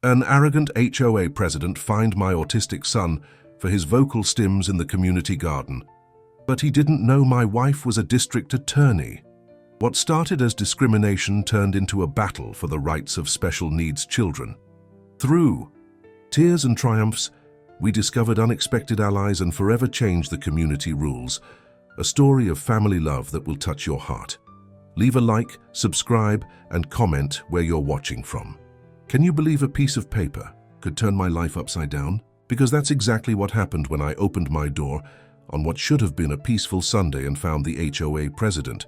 An arrogant HOA president fined my autistic son for his vocal stims in the community garden. But he didn't know my wife was a district attorney. What started as discrimination turned into a battle for the rights of special needs children. Through tears and triumphs, we discovered unexpected allies and forever changed the community rules. A story of family love that will touch your heart. Leave a like, subscribe, and comment where you're watching from. Can you believe a piece of paper could turn my life upside down? Because that's exactly what happened when I opened my door on what should have been a peaceful Sunday and found the HOA president,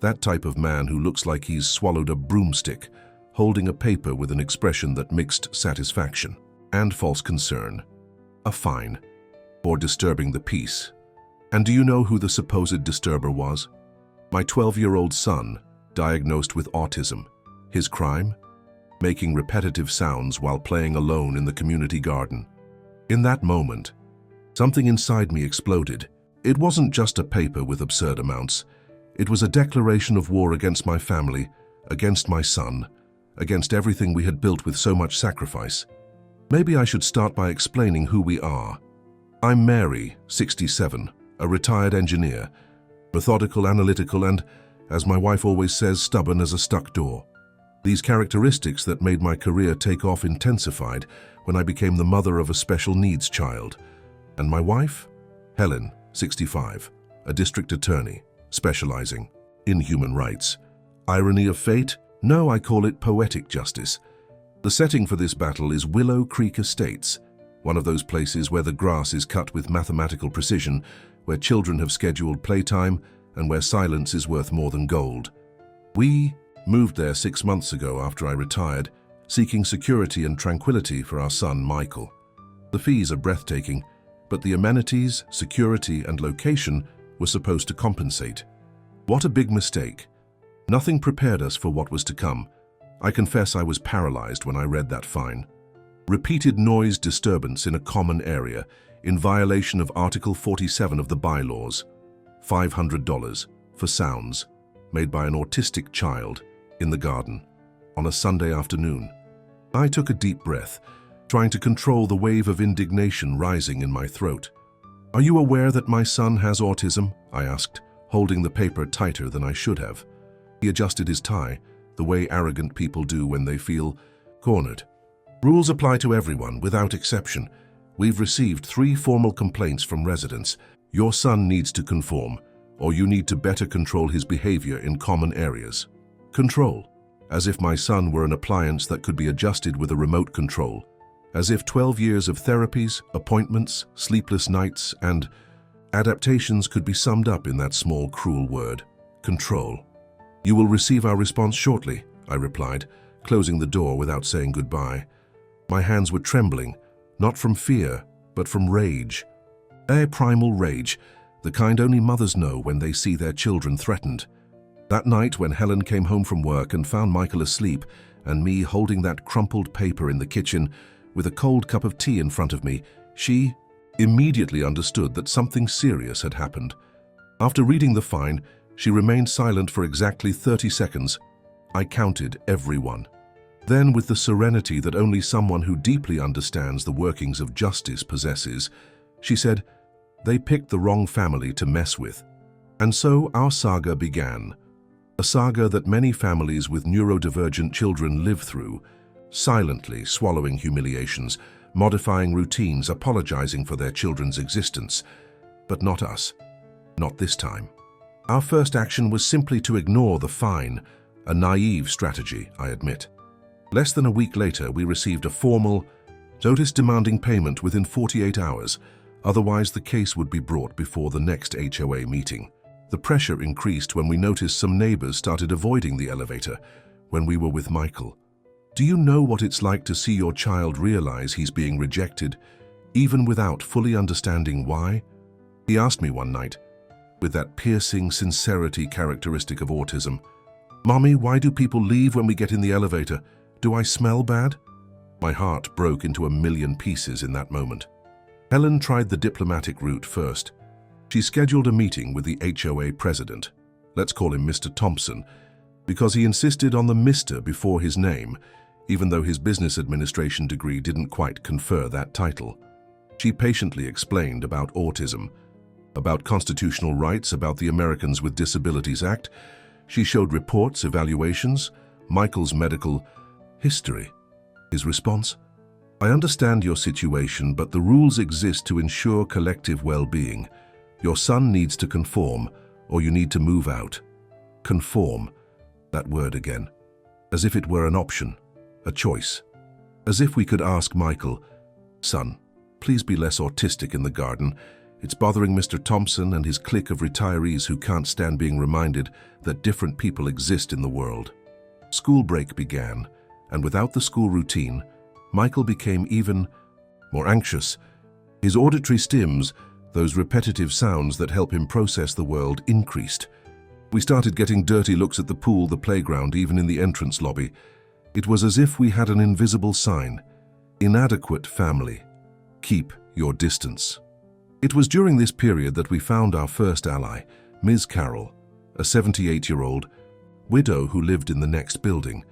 that type of man who looks like he's swallowed a broomstick, holding a paper with an expression that mixed satisfaction and false concern. A fine for disturbing the peace. And do you know who the supposed disturber was? My 12-year-old son, diagnosed with autism. His crime? Making repetitive sounds while playing alone in the community garden. In that moment, something inside me exploded. It wasn't just a paper with absurd amounts. It was a declaration of war against my family, against my son, against everything we had built with so much sacrifice. Maybe I should start by explaining who we are. I'm Mary, 67, a retired engineer, methodical, analytical, and, as my wife always says, stubborn as a stuck door. These characteristics that made my career take off intensified when I became the mother of a special needs child. And my wife? Helen, 65, a district attorney, specializing in human rights. Irony of fate? No, I call it poetic justice. The setting for this battle is Willow Creek Estates, one of those places where the grass is cut with mathematical precision, where children have scheduled playtime, and where silence is worth more than gold. We moved there 6 months ago after I retired, seeking security and tranquility for our son, Michael. The fees are breathtaking, but the amenities, security, and location were supposed to compensate. What a big mistake. Nothing prepared us for what was to come. I confess I was paralyzed when I read that fine. Repeated noise disturbance in a common area, in violation of Article 47 of the bylaws. $500 for sounds made by an autistic child in the garden on a Sunday afternoon. I took a deep breath, trying to control the wave of indignation rising in my throat. "Are you aware that my son has autism?" I asked, holding the paper tighter than I should have. He adjusted his tie, the way arrogant people do when they feel cornered. "Rules apply to everyone, without exception. We've received 3 formal complaints from residents. Your son needs to conform, or you need to better control his behavior in common areas." Control. As if my son were an appliance that could be adjusted with a remote control. As if 12 years of therapies, appointments, sleepless nights, and adaptations could be summed up in that small, cruel word. Control. "You will receive our response shortly," I replied, closing the door without saying goodbye. My hands were trembling, not from fear, but from rage. A primal rage, the kind only mothers know when they see their children threatened. That night when Helen came home from work and found Michael asleep and me holding that crumpled paper in the kitchen with a cold cup of tea in front of me, she immediately understood that something serious had happened. After reading the fine, she remained silent for exactly 30 seconds. I counted everyone. Then, with the serenity that only someone who deeply understands the workings of justice possesses, she said, "They picked the wrong family to mess with." And so our saga began. A saga that many families with neurodivergent children live through, silently swallowing humiliations, modifying routines, apologizing for their children's existence. But not us. Not this time. Our first action was simply to ignore the fine, a naive strategy, I admit. Less than a week later, we received a formal notice demanding payment within 48 hours. Otherwise, the case would be brought before the next HOA meeting. The pressure increased when we noticed some neighbors started avoiding the elevator when we were with Michael. Do you know what it's like to see your child realize he's being rejected, even without fully understanding why? He asked me one night, with that piercing sincerity characteristic of autism, "Mommy, why do people leave when we get in the elevator? Do I smell bad?" My heart broke into a million pieces in that moment. Helen tried the diplomatic route first. She scheduled a meeting with the HOA president, let's call him Mr. Thompson, because he insisted on the Mr. before his name. even though his business administration degree didn't quite confer that title. She patiently explained about autism, about constitutional rights, about the Americans with Disabilities Act. She showed reports, evaluations, Michael's medical history. His response? I understand your situation, but the rules exist to ensure collective well-being. Your son needs to conform, or you need to move out. Conform. That word again. As if it were an option, a choice. As if we could ask Michael, son, please be less autistic in the garden. It's bothering Mr. Thompson and his clique of retirees who can't stand being reminded that different people exist in the world. School break began, and without the school routine, Michael became even more anxious. His auditory stims, those repetitive sounds that help him process the world, increased. We started getting dirty looks at the pool, the playground, even in the entrance lobby. It was as if we had an invisible sign. Inadequate family. Keep your distance. It was during this period that we found our first ally, Ms. Carroll, a 78-year-old widow who lived in the next building.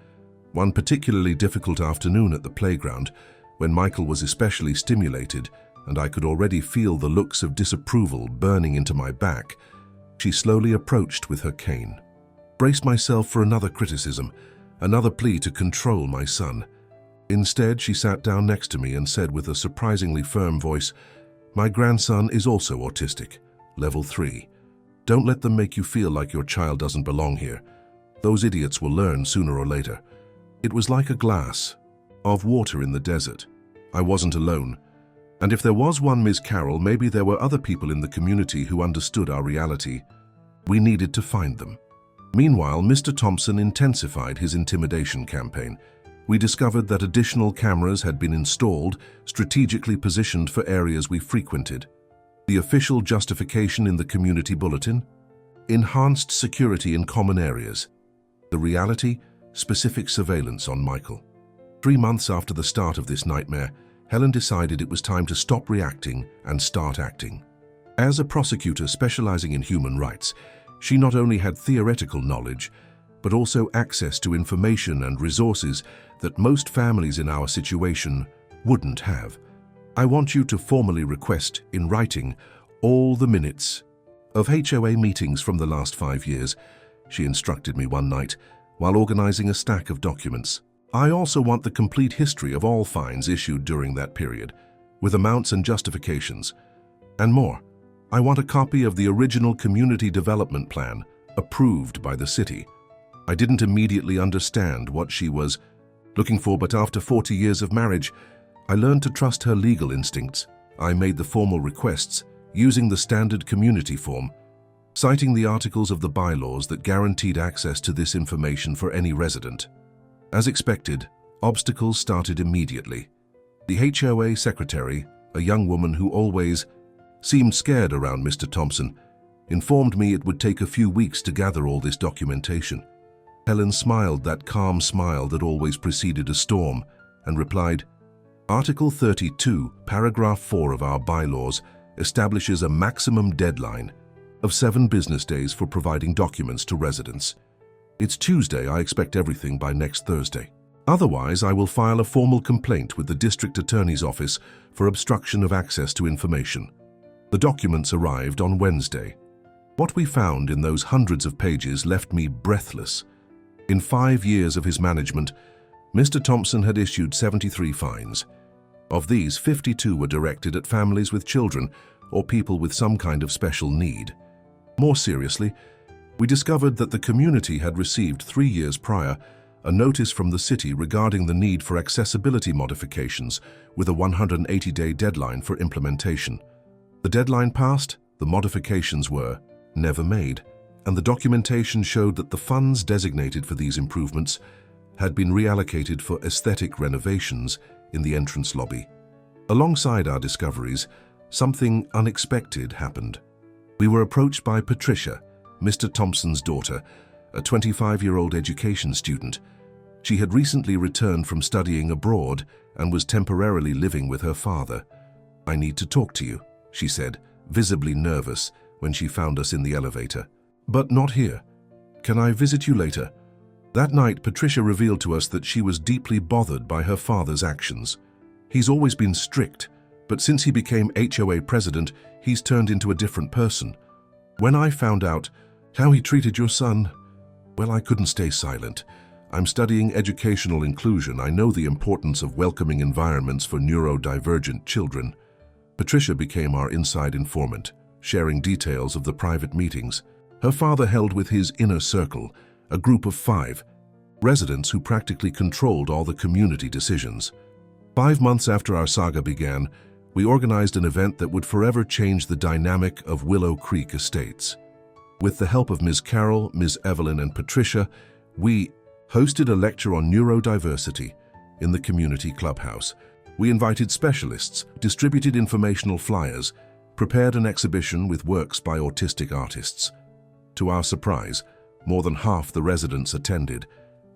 One particularly difficult afternoon at the playground, when Michael was especially stimulated and I could already feel the looks of disapproval burning into my back, she slowly approached with her cane. Braced myself for another criticism, another plea to control my son. Instead, she sat down next to me and said with a surprisingly firm voice, my grandson is also autistic, level 3. Don't let them make you feel like your child doesn't belong here. Those idiots will learn sooner or later. It was like a glass of water in the desert. I wasn't alone. And if there was one Ms. Carroll, maybe there were other people in the community who understood our reality. We needed to find them. Meanwhile, Mr. Thompson intensified his intimidation campaign. We discovered that additional cameras had been installed, strategically positioned for areas we frequented. The official justification in the community bulletin? Enhanced security in common areas. The reality? Specific surveillance on Michael. 3 months after the start of this nightmare, Helen decided it was time to stop reacting and start acting. As a prosecutor specializing in human rights, she not only had theoretical knowledge, but also access to information and resources that most families in our situation wouldn't have. I want you to formally request in writing all the minutes of HOA meetings from the last 5 years, she instructed me one night while organizing a stack of documents. I also want the complete history of all fines issued during that period, with amounts and justifications, and more. I want a copy of the original community development plan approved by the city. I didn't immediately understand what she was looking for, but after 40 years of marriage, I learned to trust her legal instincts. I made the formal requests using the standard community form, citing the articles of the bylaws that guaranteed access to this information for any resident. As expected, obstacles started immediately. The HOA secretary, a young woman who always seemed scared around Mr. Thompson, informed me it would take a few weeks to gather all this documentation. Helen smiled that calm smile that always preceded a storm and replied, Article 32, Paragraph 4 of our bylaws establishes a maximum deadline of 7 business days for providing documents to residents. It's Tuesday. I expect everything by next Thursday. Otherwise, I will file a formal complaint with the district attorney's office for obstruction of access to information. The documents arrived on Wednesday. What we found in those hundreds of pages left me breathless. In 5 years of his management, Mr. Thompson had issued 73 fines. Of these, 52 were directed at families with children or people with some kind of special need. More seriously, we discovered that the community had received 3 years prior a notice from the city regarding the need for accessibility modifications with a 180-day deadline for implementation. The deadline passed, the modifications were never made, and the documentation showed that the funds designated for these improvements had been reallocated for aesthetic renovations in the entrance lobby. Alongside our discoveries, something unexpected happened. We were approached by Patricia, Mr. Thompson's daughter, a 25-year-old education student. She had recently returned from studying abroad and was temporarily living with her father. I need to talk to you, she said, visibly nervous when she found us in the elevator. But not here. Can I visit you later? That night, Patricia revealed to us that she was deeply bothered by her father's actions. He's always been strict, but since he became HOA president, he's turned into a different person. When I found out how he treated your son, well, I couldn't stay silent. I'm studying educational inclusion. I know the importance of welcoming environments for neurodivergent children. Patricia became our inside informant, sharing details of the private meetings her father held with his inner circle, a group of 5 residents who practically controlled all the community decisions. 5 months after our saga began, we organized an event that would forever change the dynamic of Willow Creek Estates. With the help of Ms. Carol, Ms. Evelyn, and Patricia, we hosted a lecture on neurodiversity in the community clubhouse. We invited specialists, distributed informational flyers, prepared an exhibition with works by autistic artists. To our surprise, more than half the residents attended.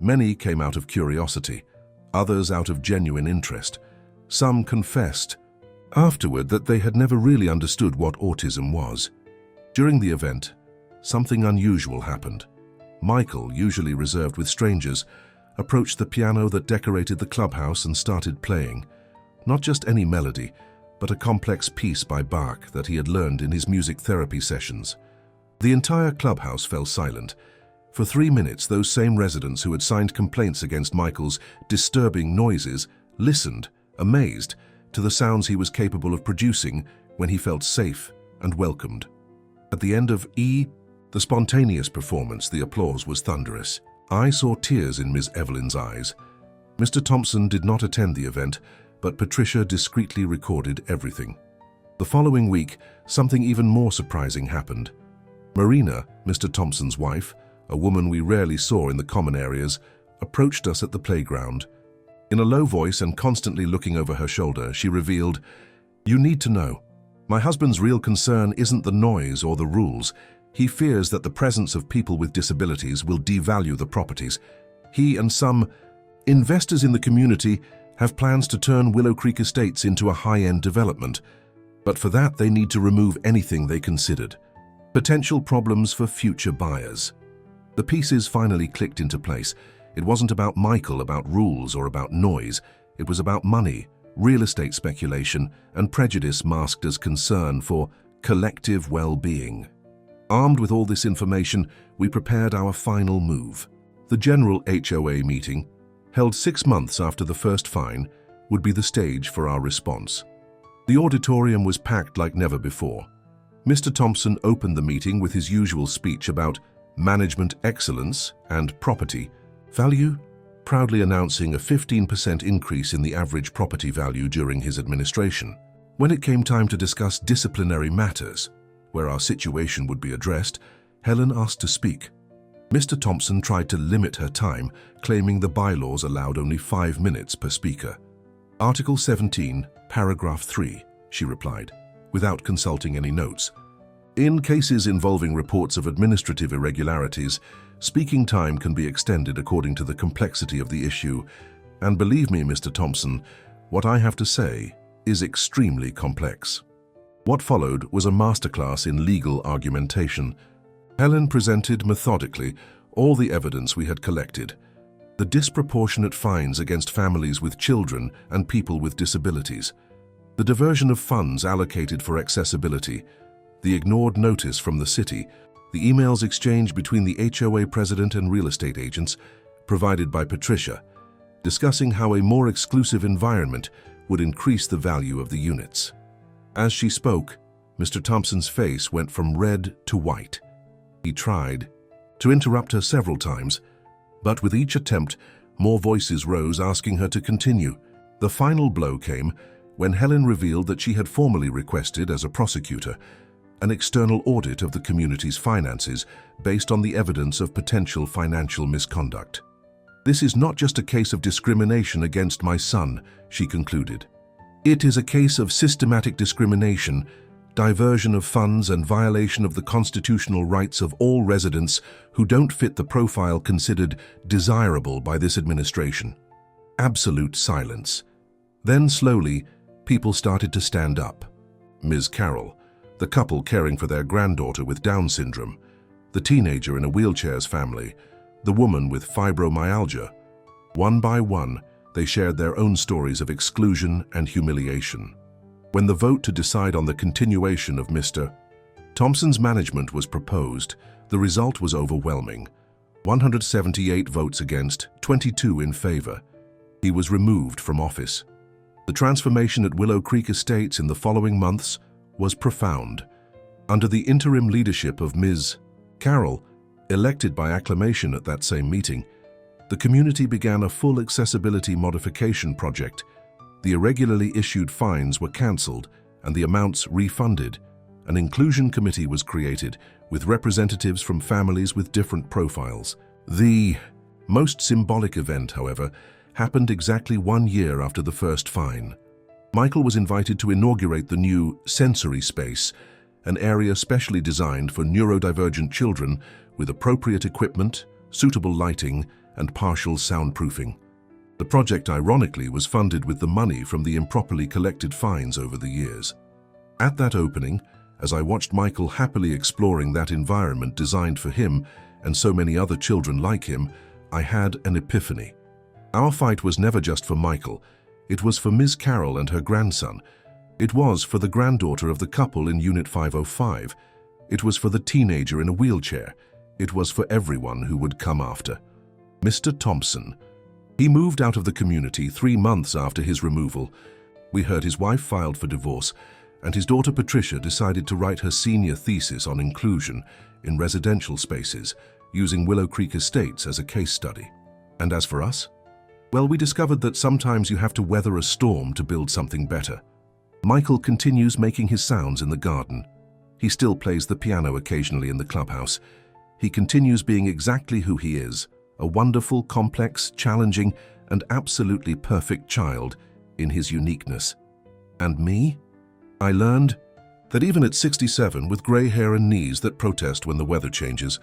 Many came out of curiosity, others out of genuine interest. Some confessed afterward that they had never really understood what autism was. During the event, something unusual happened. Michael, usually reserved with strangers, approached the piano that decorated the clubhouse and started playing. Not just any melody, but a complex piece by Bach that he had learned in his music therapy sessions. The entire clubhouse fell silent. For 3 minutes, those same residents who had signed complaints against Michael's disturbing noises listened, amazed, to the sounds he was capable of producing when he felt safe and welcomed. At the end of the spontaneous performance, the applause was thunderous. I saw tears in Ms. Evelyn's eyes. Mr. Thompson did not attend the event, but Patricia discreetly recorded everything. The following week, something even more surprising happened. Marina, Mr. Thompson's wife, a woman we rarely saw in the common areas, approached us at the playground. In a low voice and constantly looking over her shoulder, she revealed, "You need to know. My husband's real concern isn't the noise or the rules. He fears that the presence of people with disabilities will devalue the properties. He and some investors in the community have plans to turn Willow Creek Estates into a high-end development. But for that, they need to remove anything they considered potential problems for future buyers." The pieces finally clicked into place. It wasn't about Michael, about rules, or about noise. It was about money, real estate speculation, and prejudice masked as concern for collective well-being. Armed with all this information, we prepared our final move. The general HOA meeting, held 6 months after the first fine, would be the stage for our response. The auditorium was packed like never before. Mr. Thompson opened the meeting with his usual speech about management excellence and property value, proudly announcing a 15% increase in the average property value during his administration. When it came time to discuss disciplinary matters, where our situation would be addressed, Helen asked to speak. Mr. Thompson tried to limit her time, claiming the bylaws allowed only 5 minutes per speaker. "Article 17, paragraph 3, she replied, without consulting any notes. "In cases involving reports of administrative irregularities, speaking time can be extended according to the complexity of the issue, and believe me, Mr. Thompson, what I have to say is extremely complex." What followed was a masterclass in legal argumentation. Helen presented methodically all the evidence we had collected: the disproportionate fines against families with children and people with disabilities, the diversion of funds allocated for accessibility, the ignored notice from the city, the emails exchanged between the HOA president and real estate agents, provided by Patricia, discussing how a more exclusive environment would increase the value of the units. As she spoke, Mr. Thompson's face went from red to white. He tried to interrupt her several times, but with each attempt, more voices rose asking her to continue. The final blow came when Helen revealed that she had formally requested, as a prosecutor, an external audit of the community's finances based on the evidence of potential financial misconduct. "This is not just a case of discrimination against my son," she concluded. "It is a case of systematic discrimination, diversion of funds, and violation of the constitutional rights of all residents who don't fit the profile considered desirable by this administration." Absolute silence. Then slowly, people started to stand up. Ms. Carol, the couple caring for their granddaughter with Down syndrome, the teenager in a wheelchair's family, the woman with fibromyalgia. One by one, they shared their own stories of exclusion and humiliation. When the vote to decide on the continuation of Mr. Thompson's management was proposed, the result was overwhelming. 178 votes against, 22 in favor. He was removed from office. The transformation at Willow Creek Estates in the following months was profound. Under the interim leadership of Ms. Carroll, elected by acclamation at that same meeting, the community began a full accessibility modification project. The irregularly issued fines were cancelled and the amounts refunded. An inclusion committee was created with representatives from families with different profiles. The most symbolic event, however, happened exactly 1 year after the first fine. Michael was invited to inaugurate the new sensory space, an area specially designed for neurodivergent children with appropriate equipment, suitable lighting, and partial soundproofing. The project, ironically, was funded with the money from the improperly collected fines over the years. At that opening, as I watched Michael happily exploring that environment designed for him and so many other children like him, I had an epiphany. Our fight was never just for Michael. It was for Ms. Carroll and her grandson. It was for the granddaughter of the couple in Unit 505. It was for the teenager in a wheelchair. It was for everyone who would come after. Mr. Thompson. He moved out of the community 3 months after his removal. We heard his wife filed for divorce, and his daughter Patricia decided to write her senior thesis on inclusion in residential spaces, using Willow Creek Estates as a case study. And as for us? Well, we discovered that sometimes you have to weather a storm to build something better. Michael continues making his sounds in the garden. He still plays the piano occasionally in the clubhouse. He continues being exactly who he is, a wonderful, complex, challenging, and absolutely perfect child in his uniqueness. And me? I learned that even at 67, with gray hair and knees that protest when the weather changes,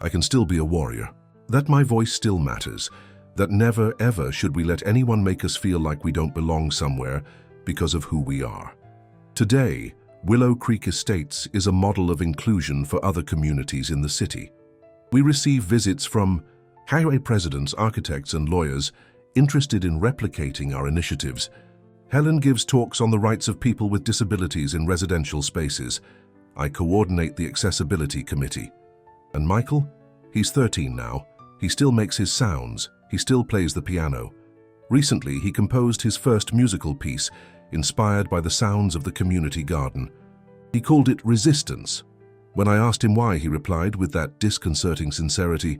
I can still be a warrior, that my voice still matters, that never ever should we let anyone make us feel like we don't belong somewhere because of who we are. Today, Willow Creek Estates is a model of inclusion for other communities in the city. We receive visits from highway presidents, architects, and lawyers interested in replicating our initiatives. Helen gives talks on the rights of people with disabilities in residential spaces. I coordinate the accessibility committee. And Michael? He's 13 now. He still makes his sounds. He still plays the piano. Recently, he composed his first musical piece, inspired by the sounds of the community garden. He called it Resistance. When I asked him why, he replied with that disconcerting sincerity,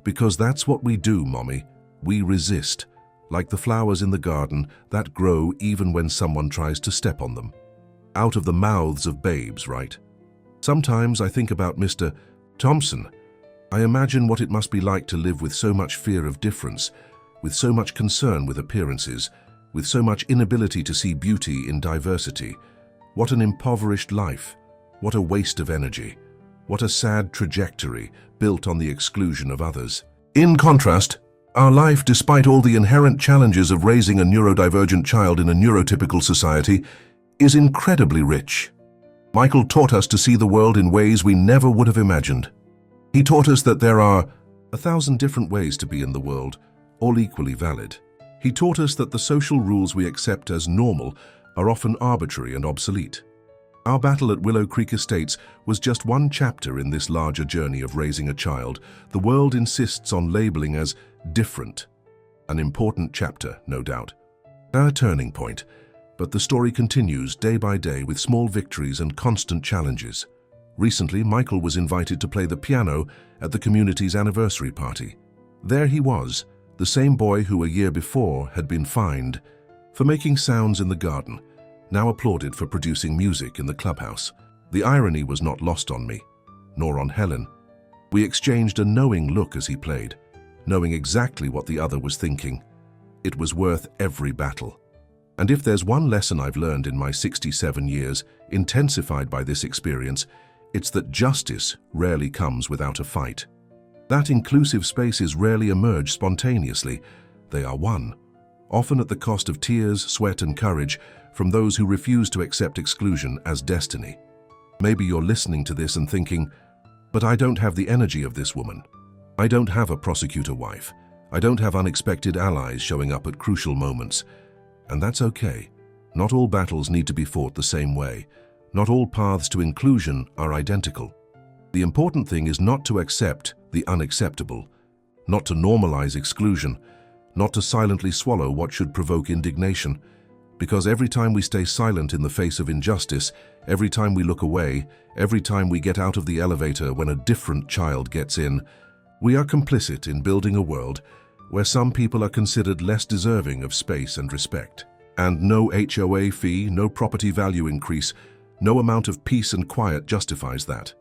"Because that's what we do, Mommy. We resist, like the flowers in the garden that grow even when someone tries to step on them." Out of the mouths of babes, right? Sometimes I think about Mr. Thompson. I imagine what it must be like to live with so much fear of difference, with so much concern with appearances, with so much inability to see beauty in diversity. What an impoverished life. What a waste of energy. What a sad trajectory built on the exclusion of others. In contrast, our life, despite all the inherent challenges of raising a neurodivergent child in a neurotypical society, is incredibly rich. Michael taught us to see the world in ways we never would have imagined. He taught us that there are 1,000 different ways to be in the world, all equally valid. He taught us that the social rules we accept as normal are often arbitrary and obsolete. Our battle at Willow Creek Estates was just one chapter in this larger journey of raising a child the world insists on labeling as different. An important chapter, no doubt. A turning point, but the story continues day by day with small victories and constant challenges. Recently, Michael was invited to play the piano at the community's anniversary party. There he was, the same boy who a year before had been fined for making sounds in the garden, now applauded for producing music in the clubhouse. The irony was not lost on me, nor on Helen. We exchanged a knowing look as he played, knowing exactly what the other was thinking. It was worth every battle. And if there's one lesson I've learned in my 67 years, intensified by this experience, it's that justice rarely comes without a fight. That inclusive spaces rarely emerge spontaneously. They are won, often at the cost of tears, sweat, and courage from those who refuse to accept exclusion as destiny. Maybe you're listening to this and thinking, "But I don't have the energy of this woman." I don't have a prosecutor wife. I don't have unexpected allies showing up at crucial moments. And that's okay. Not all battles need to be fought the same way. Not all paths to inclusion are identical. The important thing is not to accept the unacceptable, not to normalize exclusion, not to silently swallow what should provoke indignation. Because every time we stay silent in the face of injustice, every time we look away, every time we get out of the elevator when a different child gets in, we are complicit in building a world where some people are considered less deserving of space and respect. And no HOA fee, no property value increase, no amount of peace and quiet justifies that.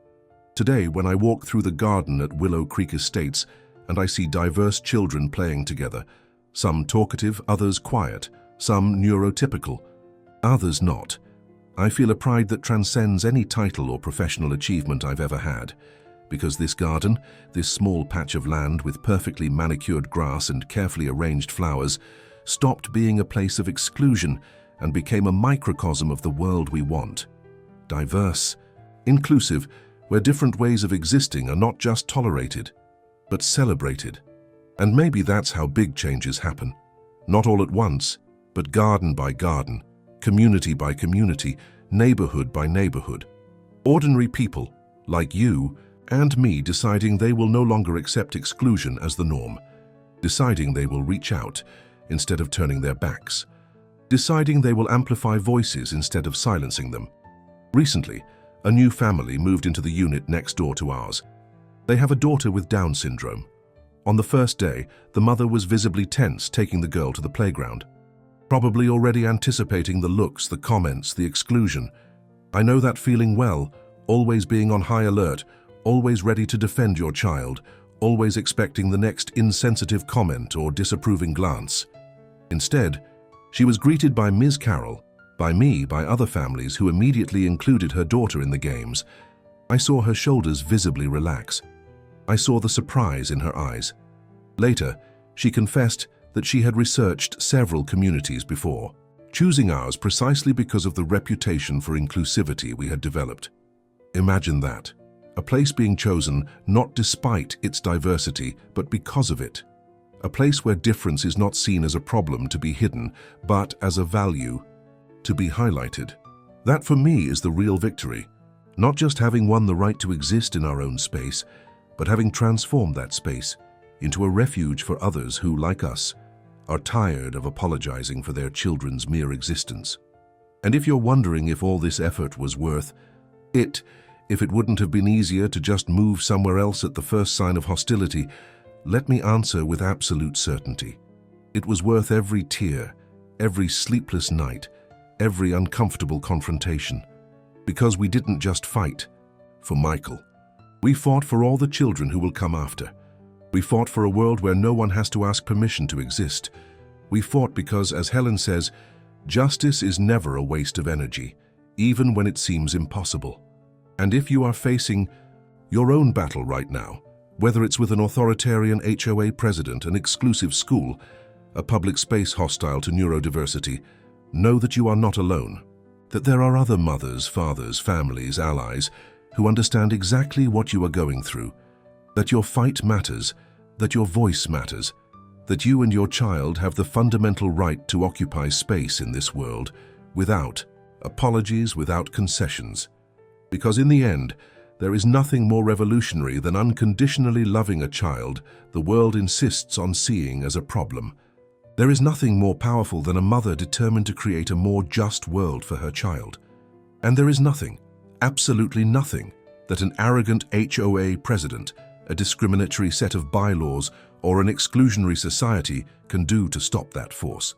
Today, when I walk through the garden at Willow Creek Estates and I see diverse children playing together, some talkative, others quiet, some neurotypical, others not, I feel a pride that transcends any title or professional achievement I've ever had. Because this garden, this small patch of land with perfectly manicured grass and carefully arranged flowers, stopped being a place of exclusion and became a microcosm of the world we want. Diverse, inclusive, where different ways of existing are not just tolerated, but celebrated. And maybe that's how big changes happen. Not all at once, but garden by garden, community by community, neighborhood by neighborhood. Ordinary people, like you and me, deciding they will no longer accept exclusion as the norm, deciding they will reach out instead of turning their backs, deciding they will amplify voices instead of silencing them. Recently, a new family moved into the unit next door to ours. They have a daughter with Down syndrome. On the first day, the mother was visibly tense taking the girl to the playground, probably already anticipating the looks, the comments, the exclusion. I know that feeling well, always being on high alert, always ready to defend your child, always expecting the next insensitive comment or disapproving glance. Instead, she was greeted by Ms. Carroll, by me, by other families who immediately included her daughter in the games. I saw her shoulders visibly relax. I saw the surprise in her eyes. Later, she confessed that she had researched several communities before, choosing ours precisely because of the reputation for inclusivity we had developed. Imagine that, a place being chosen not despite its diversity, but because of it. A place where difference is not seen as a problem to be hidden, but as a value to be highlighted. That for me is the real victory, not just having won the right to exist in our own space, but having transformed that space into a refuge for others who, like us, are tired of apologizing for their children's mere existence. And if you're wondering if all this effort was worth it, if it wouldn't have been easier to just move somewhere else at the first sign of hostility, let me answer with absolute certainty. It was worth every tear, every sleepless night, every uncomfortable confrontation. Because we didn't just fight for Michael. We fought for all the children who will come after. We fought for a world where no one has to ask permission to exist. We fought because, as Helen says, justice is never a waste of energy, even when it seems impossible. And if you are facing your own battle right now, whether it's with an authoritarian HOA president, an exclusive school, a public space hostile to neurodiversity, know that you are not alone, that there are other mothers, fathers, families, allies who understand exactly what you are going through, that your fight matters, that your voice matters, that you and your child have the fundamental right to occupy space in this world without apologies, without concessions. Because in the end, there is nothing more revolutionary than unconditionally loving a child the world insists on seeing as a problem. There is nothing more powerful than a mother determined to create a more just world for her child. And there is nothing, absolutely nothing, that an arrogant HOA president, a discriminatory set of bylaws, or an exclusionary society can do to stop that force.